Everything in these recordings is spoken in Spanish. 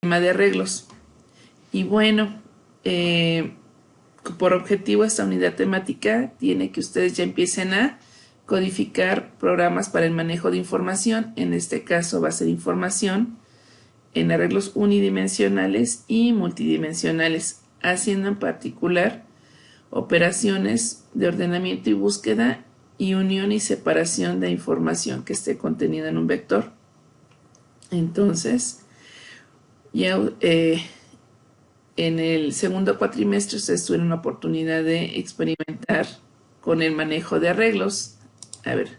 de arreglos. Y bueno, por objetivo esta unidad temática tiene que ustedes ya empiecen a codificar programas para el manejo de información. En este caso va a ser información en arreglos unidimensionales y multidimensionales, haciendo en particular operaciones de ordenamiento y búsqueda y unión y separación de información que esté contenida en un vector. Entonces, ya en el segundo cuatrimestre ustedes tuvieron una oportunidad de experimentar con el manejo de arreglos. A ver,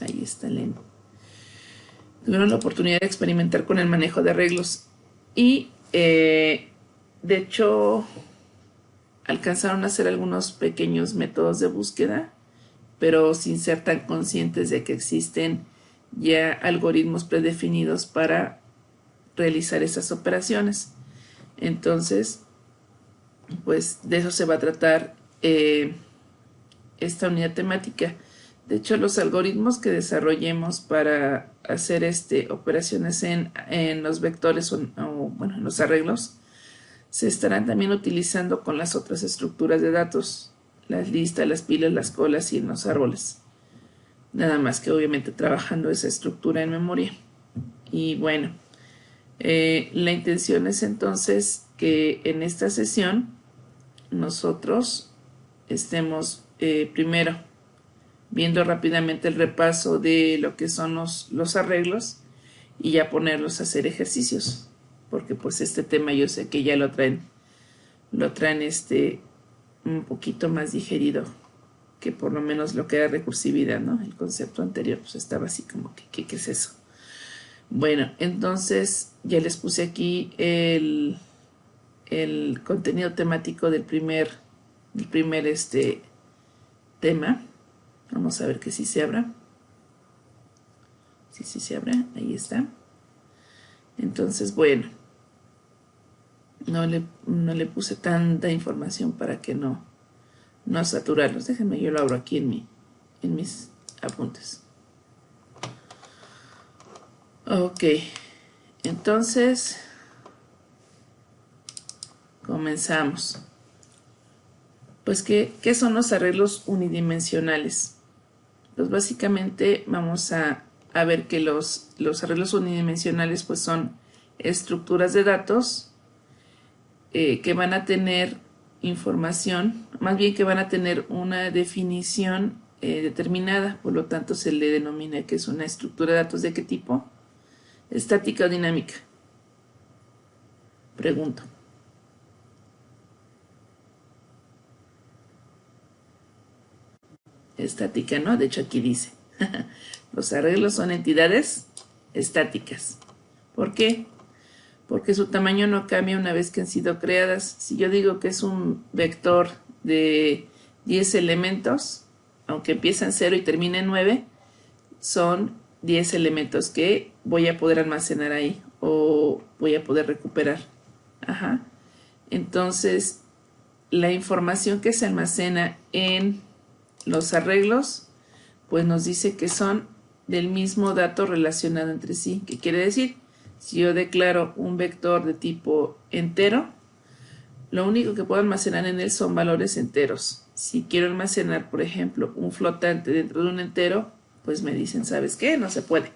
ahí está el tuvieron la oportunidad de experimentar con el manejo de arreglos y de hecho alcanzaron a hacer algunos pequeños métodos de búsqueda, pero sin ser tan conscientes de que existen ya algoritmos predefinidos para realizar esas operaciones. Entonces, pues de eso se va a tratar esta unidad temática. De hecho, los algoritmos que desarrollemos para hacer operaciones en los vectores bueno, en los arreglos, se estarán también utilizando con las otras estructuras de datos, las listas, las pilas, las colas y en los árboles. Nada más que obviamente trabajando esa estructura en memoria. Y bueno, la intención es entonces que en esta sesión nosotros estemos primero viendo rápidamente el repaso de lo que son los arreglos y ya ponerlos a hacer ejercicios, porque pues este tema yo sé que ya lo traen un poquito más digerido que por lo menos lo que era recursividad, ¿no? El concepto anterior pues estaba así como que ¿qué es eso? Bueno, entonces ya les puse aquí el contenido temático del primer tema. Vamos a ver que sí se abra. Sí se abra, ahí está. Entonces, bueno, no le puse tanta información para que no saturarlos. Déjenme, yo lo abro aquí en mis apuntes. Ok, entonces comenzamos. Pues, ¿qué son los arreglos unidimensionales? Pues básicamente vamos a ver que los arreglos unidimensionales pues son estructuras de datos que van a tener información, más bien que van a tener una definición determinada, por lo tanto se le denomina que es una estructura de datos. ¿De qué tipo? ¿Estática o dinámica? Pregunto. Estática, ¿no? De hecho aquí dice, los arreglos son entidades estáticas. ¿Por qué? Porque su tamaño no cambia una vez que han sido creadas. Si yo digo que es un vector de 10 elementos, aunque empieza en 0 y termina en 9, son 10 elementos que voy a poder almacenar ahí o voy a poder recuperar. Ajá. Entonces, la información que se almacena en los arreglos, pues nos dice que son del mismo dato relacionado entre sí. ¿Qué quiere decir? Si yo declaro un vector de tipo entero, lo único que puedo almacenar en él son valores enteros. Si quiero almacenar, por ejemplo, un flotante dentro de un entero, pues me dicen, ¿sabes qué? No se puede.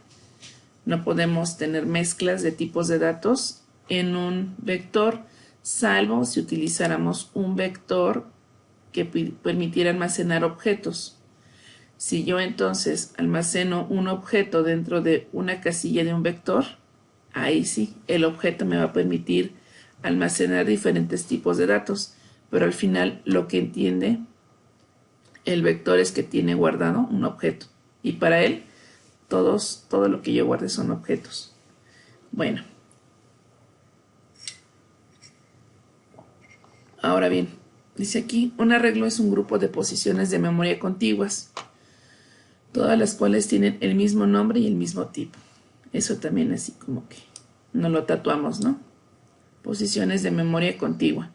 No podemos tener mezclas de tipos de datos en un vector, salvo si utilizáramos un vector que permitiera almacenar objetos. Si yo entonces almaceno un objeto dentro de una casilla de un vector, ahí sí, el objeto me va a permitir almacenar diferentes tipos de datos, pero al final lo que entiende el vector es que tiene guardado un objeto y para él todo lo que yo guarde son objetos. Bueno, ahora bien, dice aquí, un arreglo es un grupo de posiciones de memoria contiguas, todas las cuales tienen el mismo nombre y el mismo tipo. Eso también así como que no lo tatuamos, ¿no? Posiciones de memoria contigua.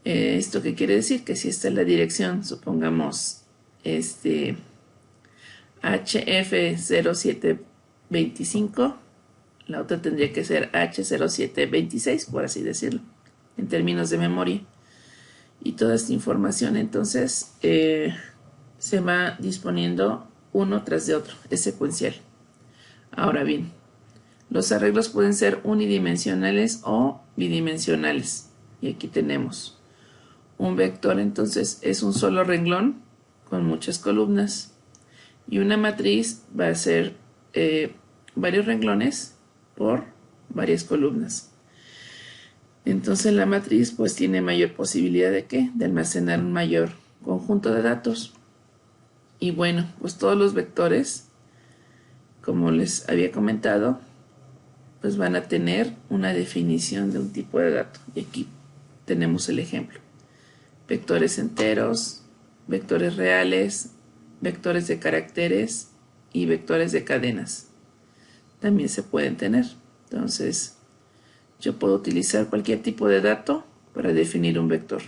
¿Esto qué quiere decir? Que si esta es la dirección, supongamos HF0725, La otra tendría que ser H0726, por así decirlo, en términos de memoria. Y toda esta información entonces se va disponiendo uno tras de otro, es secuencial. Ahora bien, los arreglos pueden ser unidimensionales o bidimensionales. Y aquí tenemos un vector, entonces es un solo renglón con muchas columnas. Y una matriz va a ser varios renglones por varias columnas. Entonces la matriz pues tiene mayor posibilidad de ¿qué? De almacenar un mayor conjunto de datos. Y bueno, pues todos los vectores, como les había comentado, pues van a tener una definición de un tipo de dato. Y aquí tenemos el ejemplo. Vectores enteros, vectores reales, vectores de caracteres y vectores de cadenas. También se pueden tener. Entonces, yo puedo utilizar cualquier tipo de dato para definir un vector.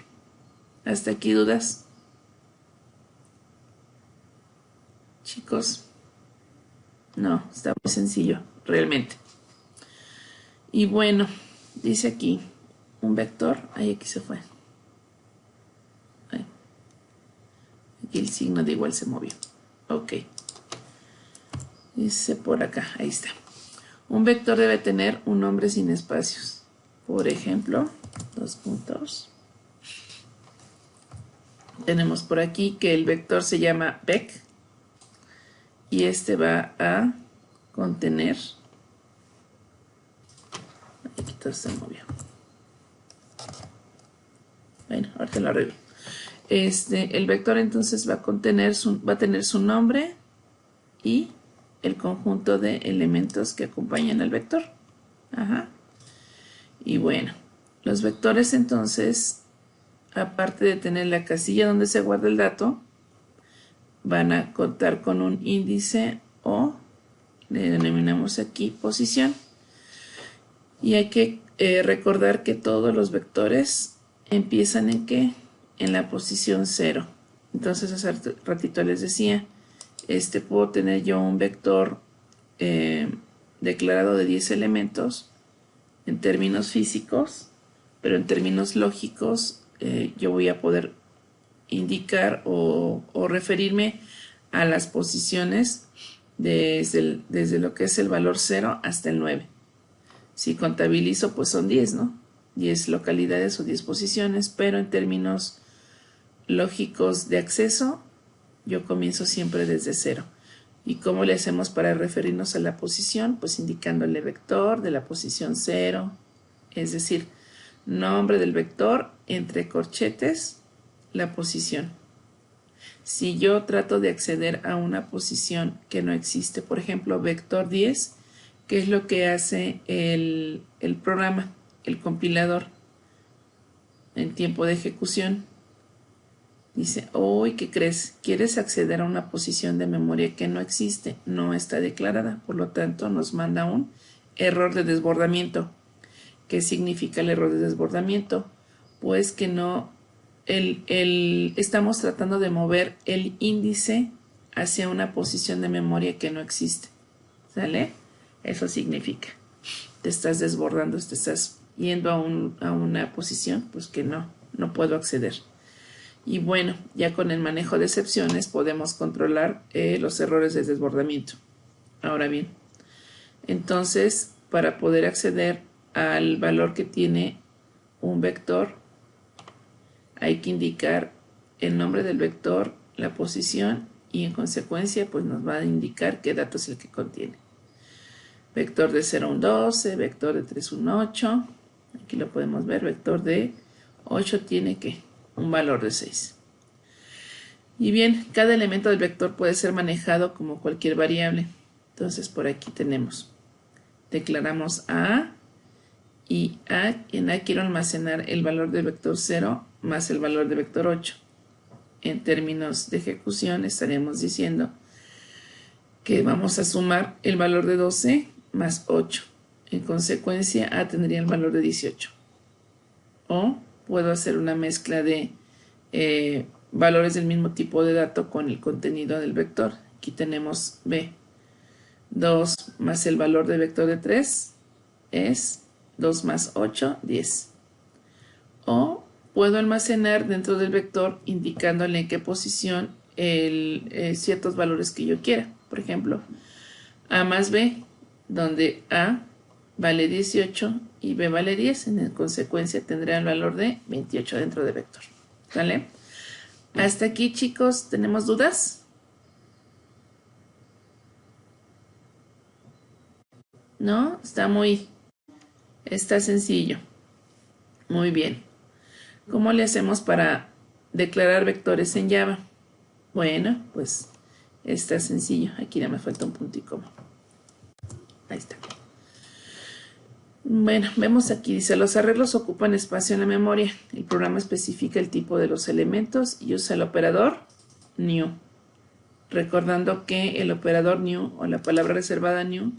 ¿Hasta aquí dudas? Chicos, no, está muy sencillo, realmente. Y bueno, dice aquí, un vector, ahí aquí se fue. Ahí. Aquí el signo de igual se movió. Ok. Dice por acá, ahí está. Un vector debe tener un nombre sin espacios. Por ejemplo, dos puntos. Tenemos por aquí que el vector se llama vec y este va a contener. Aquí todo se movió. Bueno, ahorita lo arreglo. El vector entonces va a tener su nombre y el conjunto de elementos que acompañan al vector. Ajá. Y bueno, los vectores entonces, aparte de tener la casilla donde se guarda el dato, van a contar con un índice o le denominamos aquí posición. Y hay que recordar que todos los vectores empiezan en ¿qué? En la posición 0. Entonces hace ratito les decía, puedo tener yo un vector declarado de 10 elementos en términos físicos, pero en términos lógicos yo voy a poder indicar o referirme a las posiciones desde lo que es el valor 0 hasta el 9. Si contabilizo, pues son 10, ¿no? 10 localidades o 10 posiciones, pero en términos lógicos de acceso, yo comienzo siempre desde 0. ¿Y cómo le hacemos para referirnos a la posición? Pues indicándole vector de la posición 0, es decir, nombre del vector entre corchetes, la posición. Si yo trato de acceder a una posición que no existe, por ejemplo, vector 10, ¿qué es lo que hace el programa, el compilador en tiempo de ejecución? Dice, ¿qué crees? ¿Quieres acceder a una posición de memoria que no existe? No está declarada, por lo tanto nos manda un error de desbordamiento. ¿Qué significa el error de desbordamiento? Pues que no, estamos tratando de mover el índice hacia una posición de memoria que no existe. ¿Sale? Eso significa, te estás desbordando, te estás yendo a una posición pues que no puedo acceder. Y bueno, ya con el manejo de excepciones podemos controlar los errores de desbordamiento. Ahora bien, entonces para poder acceder al valor que tiene un vector, hay que indicar el nombre del vector, la posición y en consecuencia pues nos va a indicar qué dato es el que contiene. Vector de 0 a un 12, vector de 3 a un 8, aquí lo podemos ver, vector de 8 tiene ¿qué? Un valor de 6. Y bien, cada elemento del vector puede ser manejado como cualquier variable. Entonces por aquí tenemos, declaramos A y en A quiero almacenar el valor del vector 0 más el valor del vector 8. En términos de ejecución estaremos diciendo que vamos a sumar el valor de 12 más 8. En consecuencia, A tendría el valor de 18. O puedo hacer una mezcla de valores del mismo tipo de dato con el contenido del vector. Aquí tenemos B. 2 más el valor del vector de 3 es 2 más 8, 10. O puedo almacenar dentro del vector indicándole en qué posición ciertos valores que yo quiera. Por ejemplo, A más B, donde A vale 18 y B vale 10. En consecuencia tendrá el valor de 28 dentro del vector. ¿Vale? Hasta aquí, chicos, ¿tenemos dudas? ¿No? Está sencillo. Muy bien. ¿Cómo le hacemos para declarar vectores en Java? Bueno, pues está sencillo. Aquí ya me falta un punto y coma. Ahí está. Bueno, vemos aquí, dice, los arreglos ocupan espacio en la memoria. El programa especifica el tipo de los elementos y usa el operador new. Recordando que el operador new o la palabra reservada new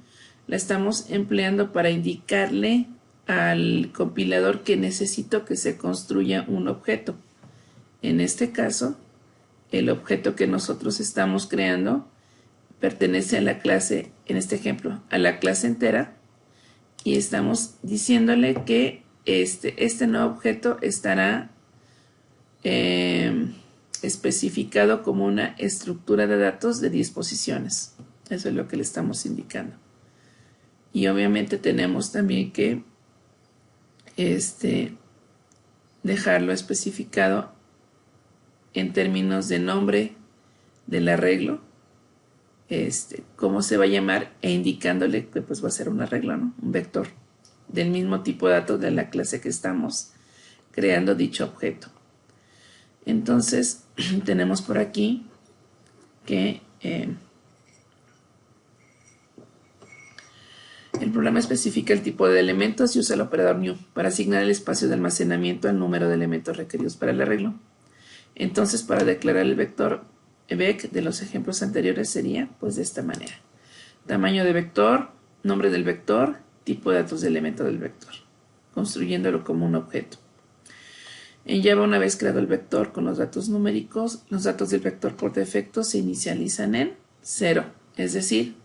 la estamos empleando para indicarle al compilador que necesito que se construya un objeto. En este caso, el objeto que nosotros estamos creando pertenece a la clase, en este ejemplo, a la clase entera, y estamos diciéndole que este nuevo objeto estará especificado como una estructura de datos de 10 posiciones. Eso es lo que le estamos indicando. Y obviamente tenemos también que dejarlo especificado en términos de nombre del arreglo, cómo se va a llamar, e indicándole que pues va a ser un arreglo, ¿no? Un vector del mismo tipo de datos de la clase que estamos creando dicho objeto. Entonces tenemos por aquí que el programa especifica el tipo de elementos y usa el operador new para asignar el espacio de almacenamiento al número de elementos requeridos para el arreglo. Entonces, para declarar el vector vec de los ejemplos anteriores sería pues de esta manera: tamaño de vector, nombre del vector, tipo de datos de elemento del vector, construyéndolo como un objeto. En Java, una vez creado el vector con los datos numéricos, los datos del vector por defecto se inicializan en 0, es decir,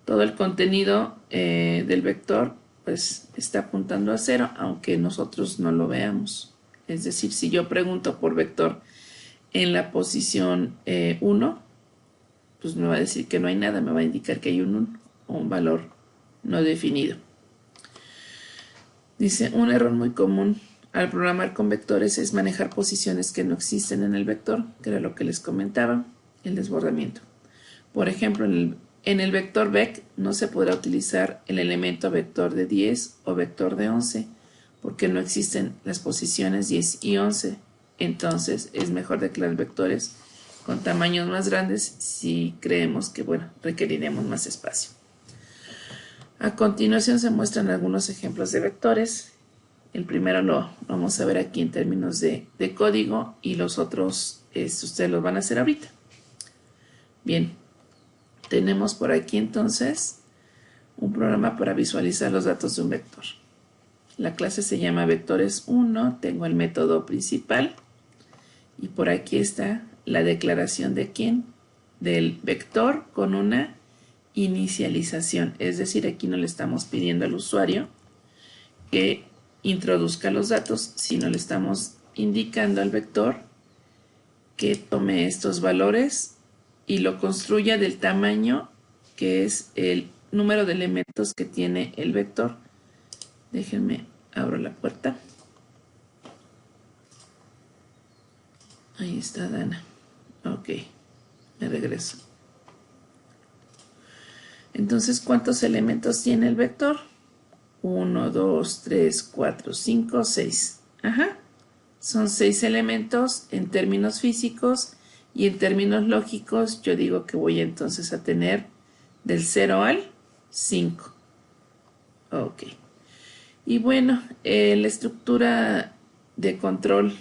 todo el contenido del vector pues está apuntando a 0, aunque nosotros no lo veamos. Es decir, si yo pregunto por vector en la posición 1, pues me va a decir que no hay nada, me va a indicar que hay un valor no definido. Dice, un error muy común al programar con vectores es manejar posiciones que no existen en el vector, que era lo que les comentaba, el desbordamiento. Por ejemplo, en el vector vec no se podrá utilizar el elemento vector de 10 o vector de 11, porque no existen las posiciones 10 y 11. Entonces es mejor declarar vectores con tamaños más grandes si creemos que, bueno, requeriremos más espacio. A continuación se muestran algunos ejemplos de vectores. El primero lo vamos a ver aquí en términos de código, y los otros ustedes los van a hacer ahorita. Bien, tenemos por aquí entonces un programa para visualizar los datos de un vector. La clase se llama vectores1, tengo el método principal y por aquí está la declaración de quién, del vector con una inicialización. Es decir, aquí no le estamos pidiendo al usuario que introduzca los datos, sino le estamos indicando al vector que tome estos valores y lo construya del tamaño que es el número de elementos que tiene el vector. Déjenme, abro la puerta. Ahí está Dana. Ok, me regreso. Entonces, ¿cuántos elementos tiene el vector? 1, 2, 3, 4, 5, 6. Ajá. Son 6 elementos en términos físicos, y en términos lógicos yo digo que voy entonces a tener del 0 al 5. Ok. Y bueno, la estructura de control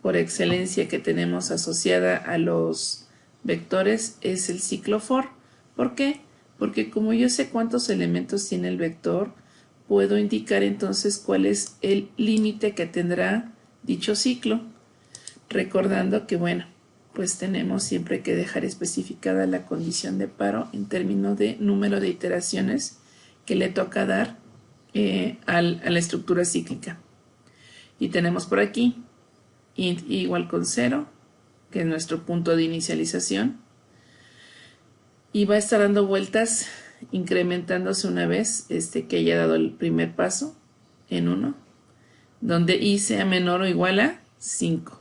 por excelencia que tenemos asociada a los vectores es el ciclo for. ¿Por qué? Porque como yo sé cuántos elementos tiene el vector, puedo indicar entonces cuál es el límite que tendrá dicho ciclo. Recordando que, bueno, pues tenemos siempre que dejar especificada la condición de paro en términos de número de iteraciones que le toca dar a la estructura cíclica. Y tenemos por aquí int igual con 0, que es nuestro punto de inicialización, y va a estar dando vueltas incrementándose una vez que haya dado el primer paso en 1, donde i sea menor o igual a 5.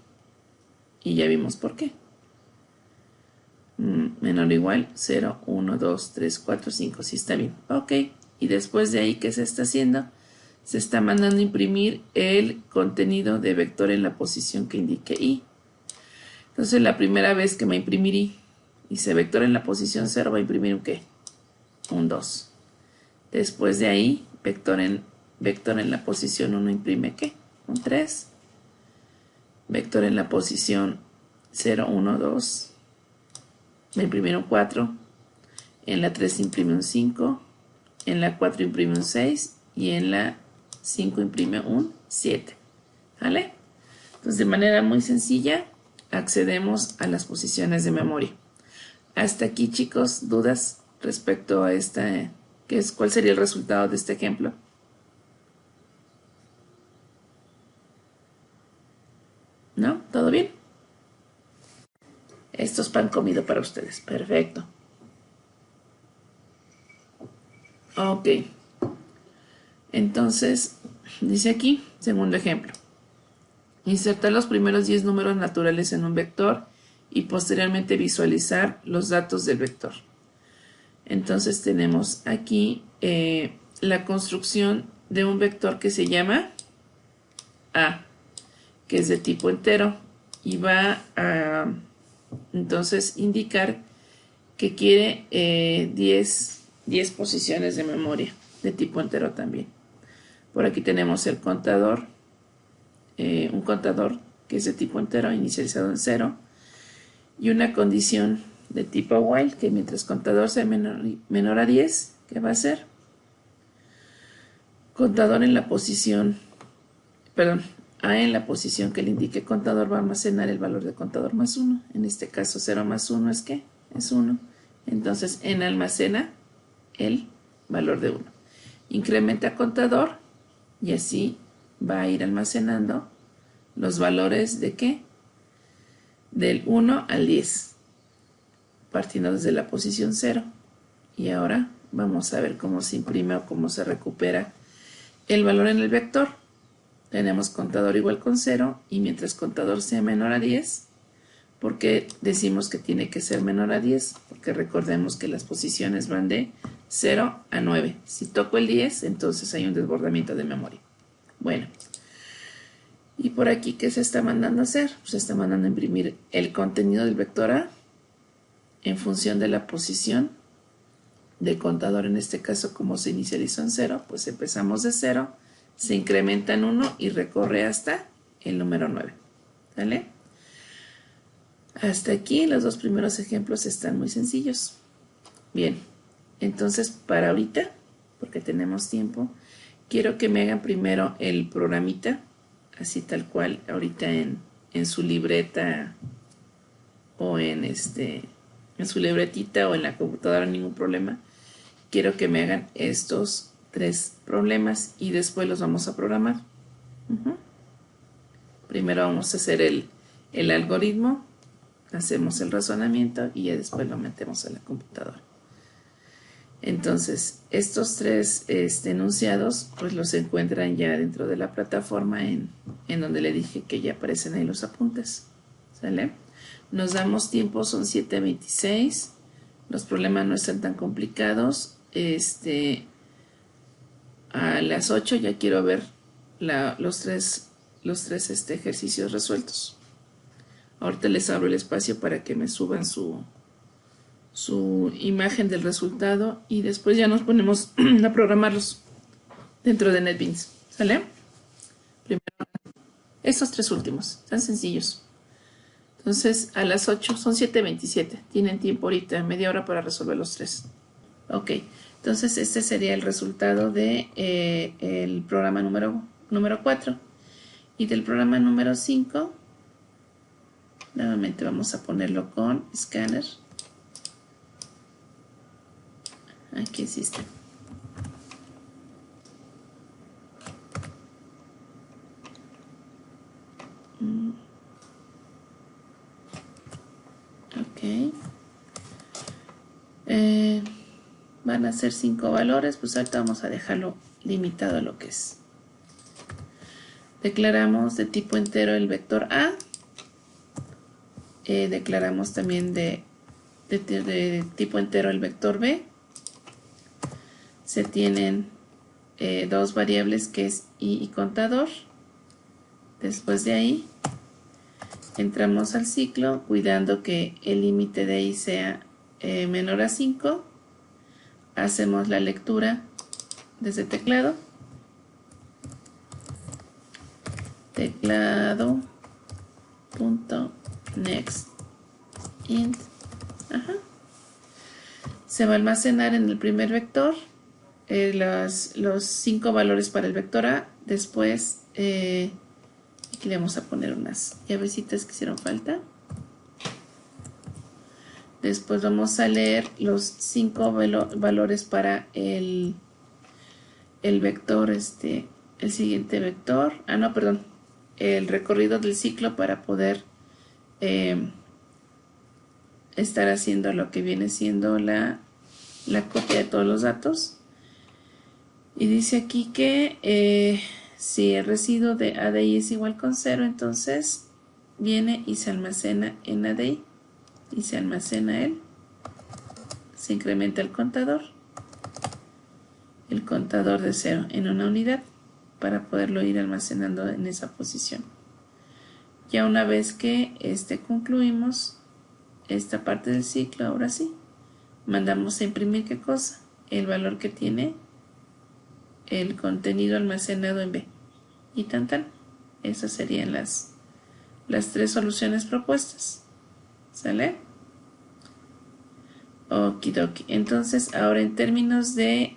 Y ya vimos por qué. Menor o igual 0, 1, 2, 3, 4, 5. Sí, está bien. Ok. Y después de ahí, ¿qué se está haciendo? Se está mandando imprimir el contenido de vector en la posición que indique i. Entonces, la primera vez que va a imprimir i, dice vector en la posición 0, va a imprimir un ¿qué? Un 2. Después de ahí, vector en la posición 1 imprime ¿qué? Un 3. Vector en la posición 0, 1, 2. Va a imprimir un 4. En la 3 imprime un 5. En la 4 imprime un 6. Y en la 5 imprime un 7. ¿Vale? Entonces, de manera muy sencilla, accedemos a las posiciones de memoria. Hasta aquí, chicos, ¿dudas respecto a esta? ¿Cuál sería el resultado de este ejemplo? ¿No? ¿Todo bien? Esto es pan comido para ustedes. Perfecto. Ok. Entonces, dice aquí, segundo ejemplo. Insertar los primeros 10 números naturales en un vector y posteriormente visualizar los datos del vector. Entonces tenemos aquí la construcción de un vector que se llama A, que es de tipo entero, y va a entonces indicar que quiere 10 posiciones de memoria de tipo entero también. Por aquí tenemos el contador, un contador que es de tipo entero, inicializado en 0, y una condición de tipo while, que mientras contador sea menor a 10, ¿qué va a hacer? Contador en la posición, perdón, A en la posición que le indique contador va a almacenar el valor de contador más 1. En este caso 0 más 1 es ¿qué? Es 1. Entonces en almacena el valor de 1. Incrementa contador y así va a ir almacenando los valores de ¿qué? Del 1 al 10, partiendo desde la posición 0. Y ahora vamos a ver cómo se imprime o cómo se recupera el valor en el vector. Tenemos contador igual con 0 y mientras contador sea menor a 10, ¿por qué decimos que tiene que ser menor a 10? Porque recordemos que las posiciones van de 0 a 9. Si toco el 10, entonces hay un desbordamiento de memoria. Bueno, y por aquí, ¿qué se está mandando a hacer? Se está mandando a imprimir el contenido del vector A en función de la posición de contador. En este caso, como se inicializó en 0, pues empezamos de 0, se incrementa en 1 y recorre hasta el número 9. ¿Vale? Hasta aquí los dos primeros ejemplos están muy sencillos. Bien, entonces para ahorita, porque tenemos tiempo, quiero que me hagan primero el programita, así tal cual, ahorita en su libreta o en su libretita o en la computadora, ningún problema. Quiero que me hagan estos 3 problemas y después los vamos a programar. Primero vamos a hacer el algoritmo, hacemos el razonamiento y ya después lo metemos a la computadora. Entonces, estos 3 enunciados pues los encuentran ya dentro de la plataforma en donde le dije que ya aparecen ahí los apuntes. ¿Sale? Nos damos tiempo, son 7:26. Los problemas no están tan complicados. A las 8 ya quiero ver los tres ejercicios resueltos. Ahorita les abro el espacio para que me suban su imagen del resultado y después ya nos ponemos a programarlos dentro de NetBeans. ¿Sale? Primero, estos 3 últimos, tan sencillos. Entonces, a las 8, son 7:27. Tienen tiempo ahorita, media hora para resolver los 3. Ok, entonces este sería el resultado de el programa número 4. Y del programa número 5, Nuevamente vamos a ponerlo con Scanner. Aquí existe. Ok. Van a ser 5 valores, pues ahorita vamos a dejarlo limitado a lo que es. Declaramos de tipo entero el vector A. Declaramos también de tipo entero el vector B. Se tienen dos variables que es i y contador. Después de ahí entramos al ciclo cuidando que el límite de i sea menor a 5. Hacemos la lectura desde teclado. Teclado punto next int. Se va a almacenar en el primer vector los 5 valores para el vector A. Después aquí le vamos a poner unas llavecitas que hicieron falta. Después vamos a leer los 5 valores para el vector, el siguiente vector. No, perdón. El recorrido del ciclo para poder estar haciendo lo que viene siendo la copia de todos los datos. Y dice aquí que si el residuo de ADI es igual con 0, entonces viene y se almacena en ADI. Y se almacena él. Se incrementa el contador de 0 en una unidad para poderlo ir almacenando en esa posición. Ya una vez que concluimos esta parte del ciclo, ahora sí, mandamos a imprimir ¿qué cosa? El valor que tiene el contenido almacenado en B. Y tan tan. Esas serían las 3 soluciones propuestas. ¿Sale? Okidoki. Entonces, ahora en términos de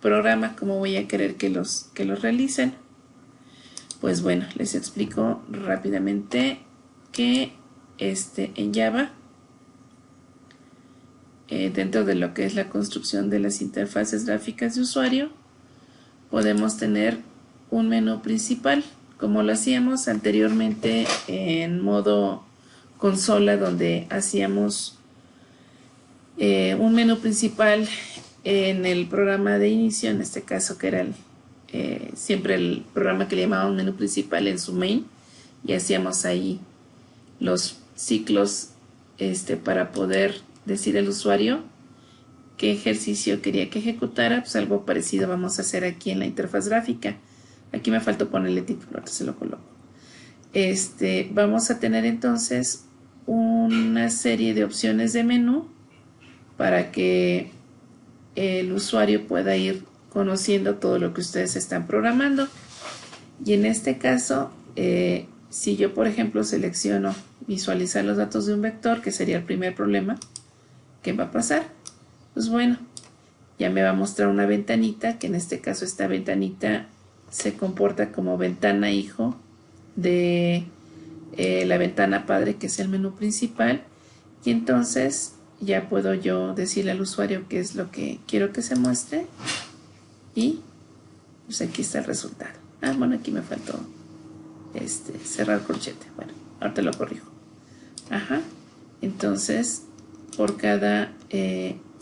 programa, ¿cómo voy a querer que los realicen? Pues bueno, les explico rápidamente que en Java, dentro de lo que es la construcción de las interfaces gráficas de usuario, podemos tener un menú principal, como lo hacíamos anteriormente en modo consola, donde hacíamos un menú principal en el programa de inicio, en este caso que era siempre el programa que le llamaban menú principal en su main, y hacíamos ahí los ciclos para poder decir al usuario qué ejercicio quería que ejecutara. Pues algo parecido vamos a hacer aquí en la interfaz gráfica. Aquí me faltó ponerle título, ahorita se lo coloco. Vamos a tener entonces una serie de opciones de menú para que el usuario pueda ir conociendo todo lo que ustedes están programando. Y en este caso, si yo por ejemplo selecciono visualizar los datos de un vector, que sería el primer problema, ¿qué va a pasar? Pues bueno, ya me va a mostrar una ventanita, que en este caso esta ventanita se comporta como ventana hijo de la ventana padre, que es el menú principal. Y entonces ya puedo yo decirle al usuario qué es lo que quiero que se muestre, y pues aquí está el resultado. Bueno, aquí me faltó cerrar corchete. Bueno, ahorita lo corrijo. Entonces, por cada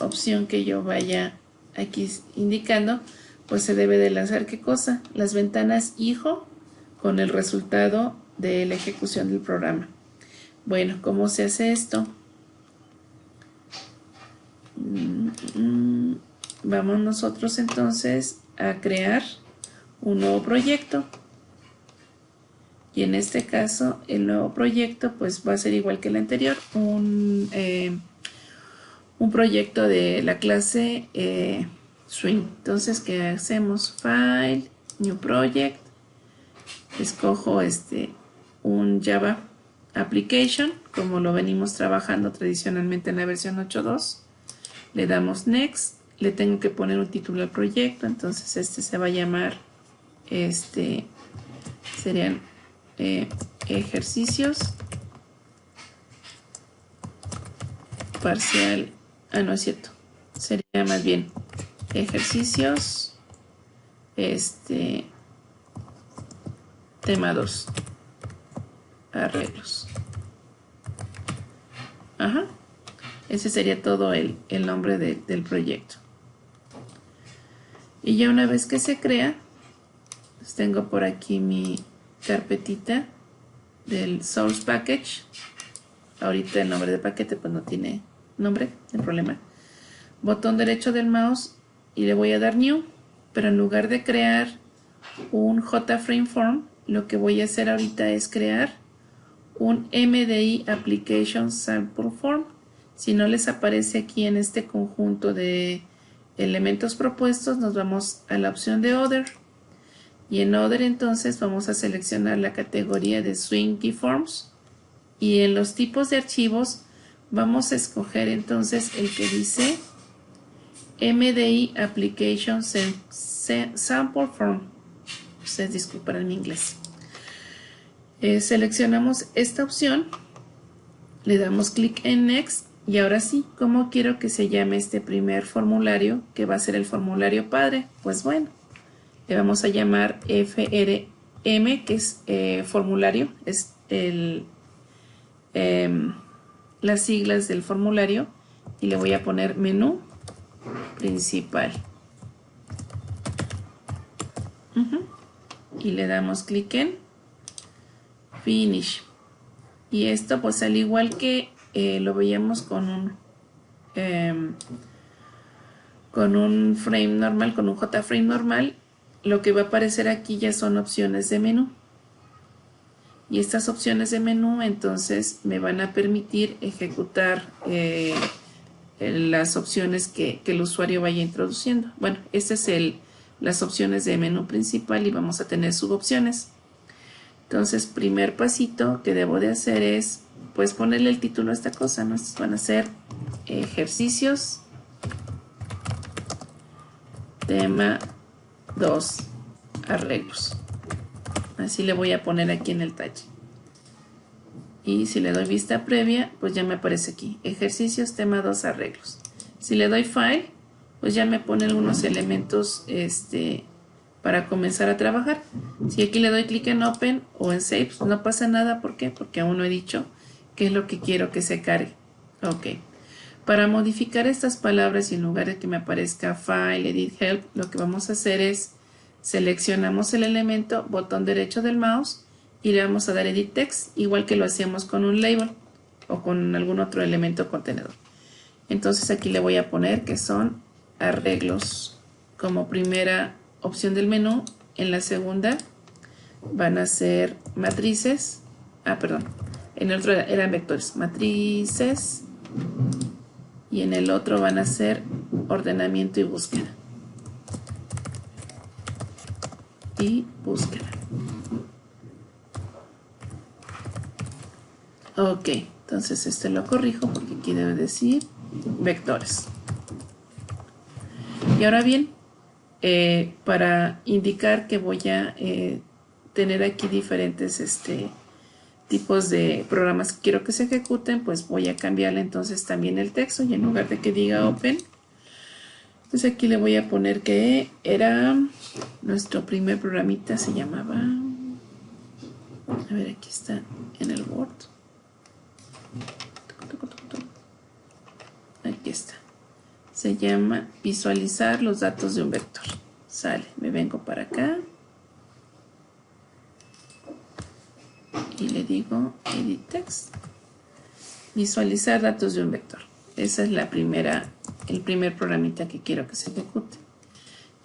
opción que yo vaya aquí indicando, pues se debe de lanzar ¿qué cosa? Las ventanas hijo con el resultado de la ejecución del programa. Bueno, ¿cómo se hace esto? Vamos nosotros entonces a crear un nuevo proyecto, y en este caso el nuevo proyecto pues va a ser igual que el anterior, un proyecto de la clase Swing. Entonces, ¿qué hacemos? File, New Project, escojo un Java Application, como lo venimos trabajando tradicionalmente en la versión 8.2. Le damos Next, le tengo que poner un título al proyecto, entonces se va a llamar, serían ejercicios parcial, no es cierto, sería más bien ejercicios tema 2, arreglos. Ajá, ese sería todo el nombre del proyecto. Y ya una vez que se crea, pues tengo por aquí mi carpetita del source package. Ahorita el nombre de paquete pues no tiene nombre, no hay problema. Botón derecho del mouse y le voy a dar new, pero en lugar de crear un JFrame Form, lo que voy a hacer ahorita es crear un MDI Application Sample Form. Si no les aparece aquí en este conjunto de elementos propuestos, nos vamos a la opción de Other. Y en Other entonces vamos a seleccionar la categoría de Swing Keyforms. Y en los tipos de archivos vamos a escoger entonces el que dice MDI Application Sample Form. Ustedes disculparán mi inglés. Seleccionamos esta opción, le damos clic en Next y ahora sí, ¿cómo quiero que se llame este primer formulario que va a ser el formulario padre? Pues bueno, le vamos a llamar FRM, que es formulario, es las siglas del formulario, y le voy a poner menú principal. Y le damos clic en Finish. Y esto pues al igual que lo veíamos con un frame normal, con un JFrame normal, lo que va a aparecer aquí ya son opciones de menú. Y estas opciones de menú entonces me van a permitir ejecutar las opciones que el usuario vaya introduciendo. Bueno, este es las opciones de menú principal y vamos a tener subopciones. Entonces, primer pasito que debo de hacer es pues ponerle el título a esta cosa, ¿no? Estos van a ser ejercicios tema 2, arreglos. Así le voy a poner aquí en el talle. Y si le doy vista previa, pues ya me aparece aquí, ejercicios tema 2, arreglos. Si le doy file, pues ya me pone algunos elementos para comenzar a trabajar. Si aquí le doy clic en Open o en Save, pues no pasa nada. ¿Por qué? Porque aún no he dicho qué es lo que quiero que se cargue. Ok. Para modificar estas palabras y en lugar de que me aparezca File, Edit, Help, lo que vamos a hacer es seleccionamos el elemento, botón derecho del mouse y le vamos a dar Edit Text, igual que lo hacíamos con un label o con algún otro elemento contenedor. Entonces aquí le voy a poner que son arreglos como primera opción del menú. En la segunda van a ser matrices, en el otro eran vectores, matrices, y en el otro van a ser ordenamiento y búsqueda. Ok, entonces lo corrijo porque aquí debe decir vectores. Y ahora bien, para indicar que voy a tener aquí diferentes tipos de programas que quiero que se ejecuten, pues voy a cambiarle entonces también el texto, y en lugar de que diga Open, pues aquí le voy a poner que era nuestro primer programita, se llamaba, a ver, aquí está en el Word, aquí está, se llama visualizar los datos de un vector. Sale, me vengo para acá y le digo Edit Text, visualizar datos de un vector. Esa es el primer programita que quiero que se ejecute.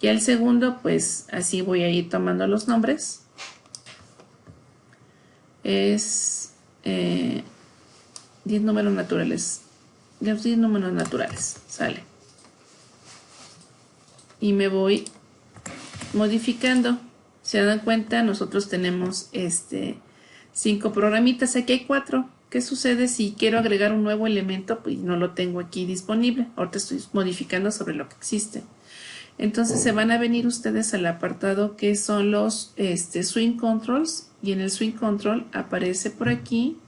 Y el segundo, pues así voy a ir tomando los nombres. Es 10 números naturales. 10 números naturales, sale. Y me voy modificando. Se dan cuenta, nosotros tenemos 5 programitas, aquí hay 4. ¿Qué sucede si quiero agregar un nuevo elemento? Pues no lo tengo aquí disponible. Ahorita estoy modificando sobre lo que existe. Entonces se van a venir ustedes al apartado que son los Swing Controls, y en el Swing Control aparece por aquí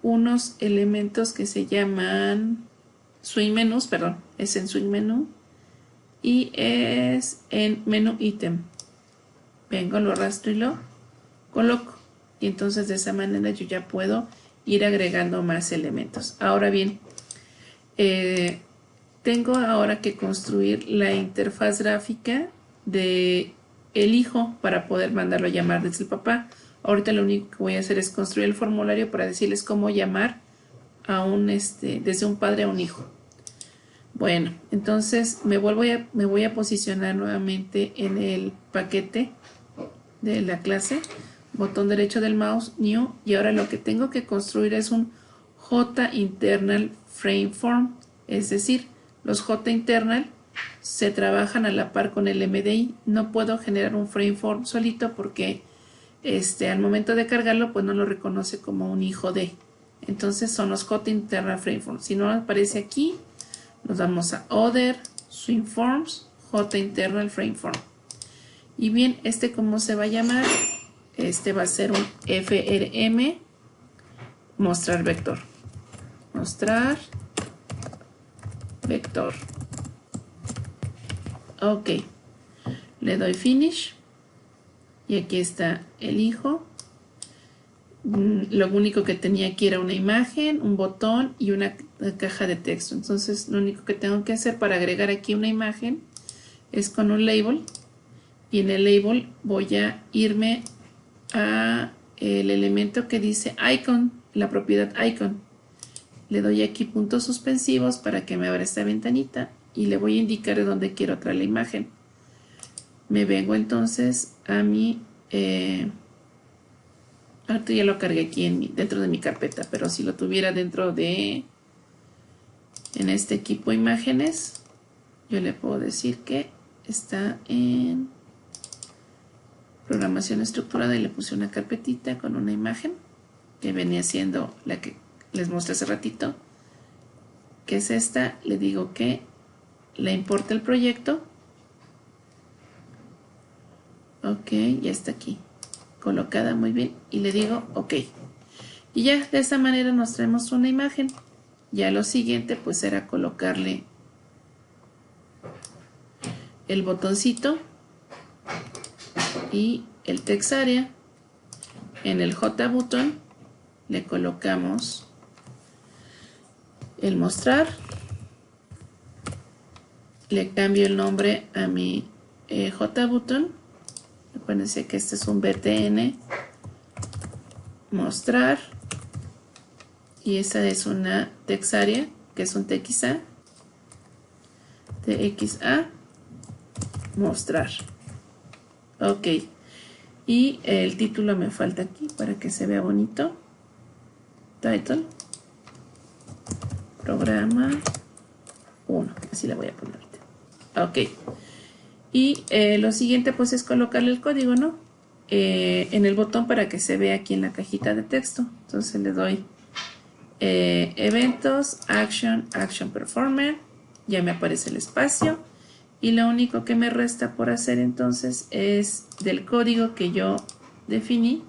unos elementos que se llaman Swing Menus, perdón, es en Swing Menu y es en Menú Item. Vengo, lo arrastro y lo coloco, y entonces de esa manera yo ya puedo ir agregando más elementos. Ahora bien, tengo ahora que construir la interfaz gráfica de el hijo para poder mandarlo a llamar desde el papá. Ahorita lo único que voy a hacer es construir el formulario para decirles cómo llamar a desde un padre a un hijo. Bueno, entonces me voy a posicionar nuevamente en el paquete de la clase, botón derecho del mouse, New, y ahora lo que tengo que construir es un J-Internal Frameform, es decir, los J-Internal se trabajan a la par con el MDI. No puedo generar un frameform solito porque al momento de cargarlo pues no lo reconoce como un hijo de. Entonces son los J-Internal Frameform. Si no aparece aquí, nos vamos a Other, Swing Forms, J-Internal Frameform. Y bien, ¿cómo se va a llamar? Va a ser un FRM mostrar vector. Mostrar vector. Ok. Le doy Finish. Y aquí está el hijo. Lo único que tenía aquí era una imagen, un botón y una caja de texto. Entonces lo único que tengo que hacer para agregar aquí una imagen es con un label. Y en el label voy a irme a el elemento que dice icon, la propiedad icon. Le doy aquí puntos suspensivos para que me abra esta ventanita y le voy a indicar de dónde quiero traer la imagen. Me vengo entonces a mi ahorita ya lo cargué aquí dentro de mi carpeta, pero si lo tuviera dentro de en este equipo imágenes, yo le puedo decir que está en programación estructurada y le puse una carpetita con una imagen que venía siendo la que les mostré hace ratito, que es esta. Le digo que la importa el proyecto. Ok, ya está aquí colocada muy bien y le digo ok, y ya de esta manera nos traemos una imagen. Ya lo siguiente pues era colocarle el botoncito y el text area. En el J button le colocamos el mostrar, le cambio el nombre a mi J button. Acuérdense que este es un BTN mostrar y esa es una text area que es un TXA mostrar. Ok, y el título me falta aquí para que se vea bonito. Title programa 1, así la voy a poner ahorita. Ok, y lo siguiente pues es colocarle el código, ¿no? En el botón para que se vea aquí en la cajita de texto. Entonces le doy eventos, action performer, ya me aparece el espacio y lo único que me resta por hacer entonces es del código que yo definí,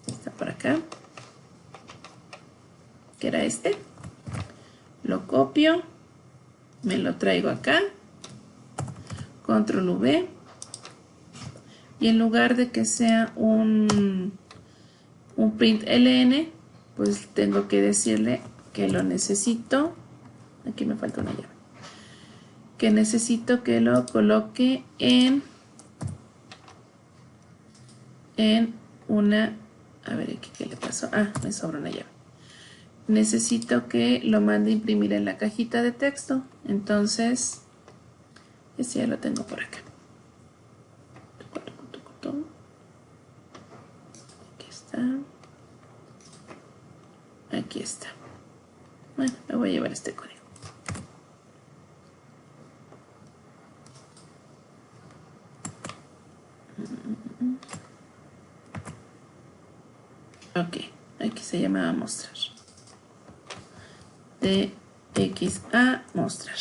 está por acá, que era lo copio, me lo traigo acá, control V, y en lugar de que sea un print ln, pues tengo que decirle que lo necesito, aquí me falta una llave, que necesito que lo coloque en una, a ver aquí qué le pasó, me sobra una llave, necesito que lo mande a imprimir en la cajita de texto. Entonces ya lo tengo por acá, aquí está. Bueno, me voy a llevar este código. Ok, aquí se llamaba mostrar. DXA mostrar.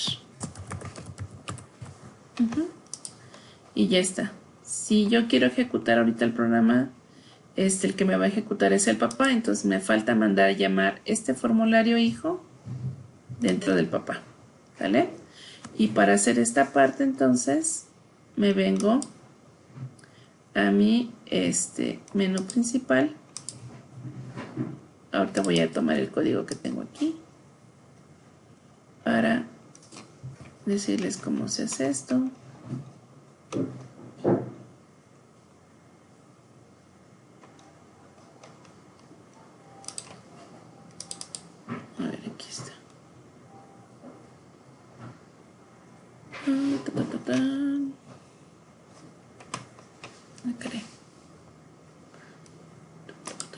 Y ya está. Si yo quiero ejecutar ahorita el programa, el que me va a ejecutar es el papá, entonces me falta mandar a llamar este formulario hijo dentro del papá, ¿vale? Y para hacer esta parte, entonces, me vengo a mi menú principal. Ahorita voy a tomar el código que tengo aquí para decirles cómo se hace esto. A ver, aquí está.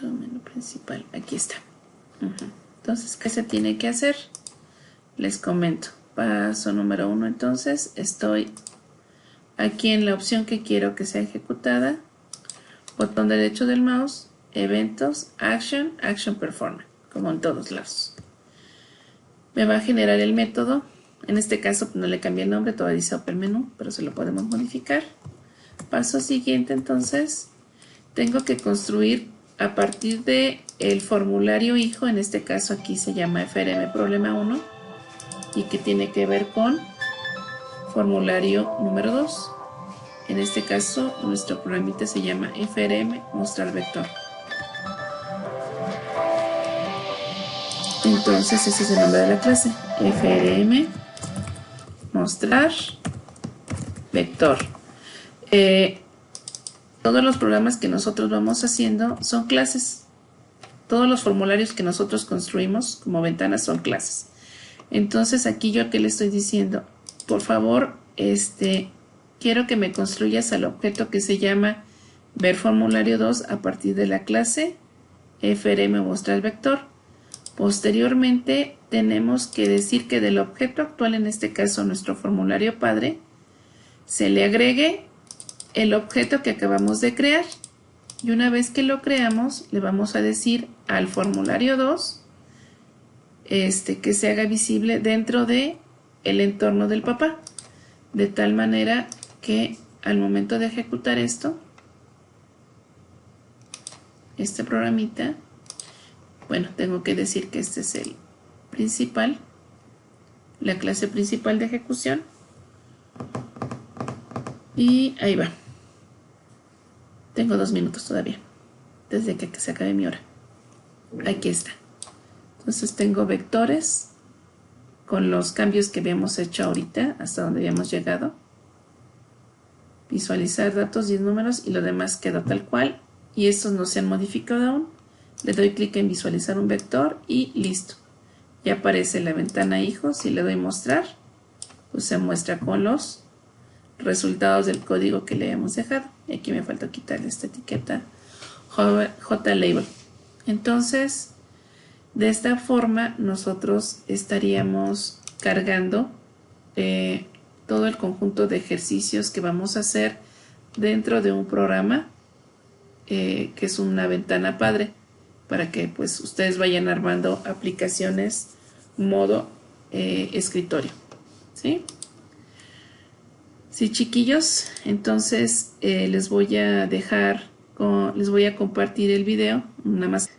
Menú principal, aquí está. Entonces, ¿qué se tiene que hacer? Les comento. Paso número 1, entonces, estoy aquí en la opción que quiero que sea ejecutada. Botón derecho del mouse, eventos, action, action performer, como en todos lados. Me va a generar el método. En este caso no le cambié el nombre, todavía dice Open Menú, pero se lo podemos modificar. Paso siguiente, entonces, tengo que construir a partir de el formulario hijo, en este caso aquí se llama FRM problema 1 y que tiene que ver con formulario número 2. En este caso nuestro programita se llama FRM mostrar vector. Entonces ese es el nombre de la clase, FRM mostrar vector. Todos los programas que nosotros vamos haciendo son clases. Todos los formularios que nosotros construimos como ventanas son clases. Entonces aquí yo que le estoy diciendo, por favor, quiero que me construyas al objeto que se llama ver formulario 2 a partir de la clase FRM mostrar vector. Posteriormente tenemos que decir que del objeto actual, en este caso nuestro formulario padre, se le agregue el objeto que acabamos de crear. Y una vez que lo creamos, le vamos a decir al formulario 2 que se haga visible dentro de el entorno del papá, de tal manera que al momento de ejecutar esto, este programita, bueno, tengo que decir que este es el principal, la clase principal de ejecución, y ahí va. Tengo 2 minutos todavía, desde que se acabe mi hora. Aquí está. Entonces tengo vectores con los cambios que habíamos hecho ahorita, hasta donde habíamos llegado. Visualizar datos 10 números y lo demás quedó tal cual. Y estos no se han modificado aún. Le doy clic en visualizar un vector y listo. Ya aparece la ventana hijos. Si le doy mostrar, pues se muestra con los resultados del código que le hemos dejado. Y aquí me falta quitarle esta etiqueta JLabel. Entonces, de esta forma nosotros estaríamos cargando todo el conjunto de ejercicios que vamos a hacer dentro de un programa que es una ventana padre, para que pues ustedes vayan armando aplicaciones modo escritorio. ¿Sí? Sí, chiquillos, entonces les voy a dejar, les voy a compartir el video, nada más.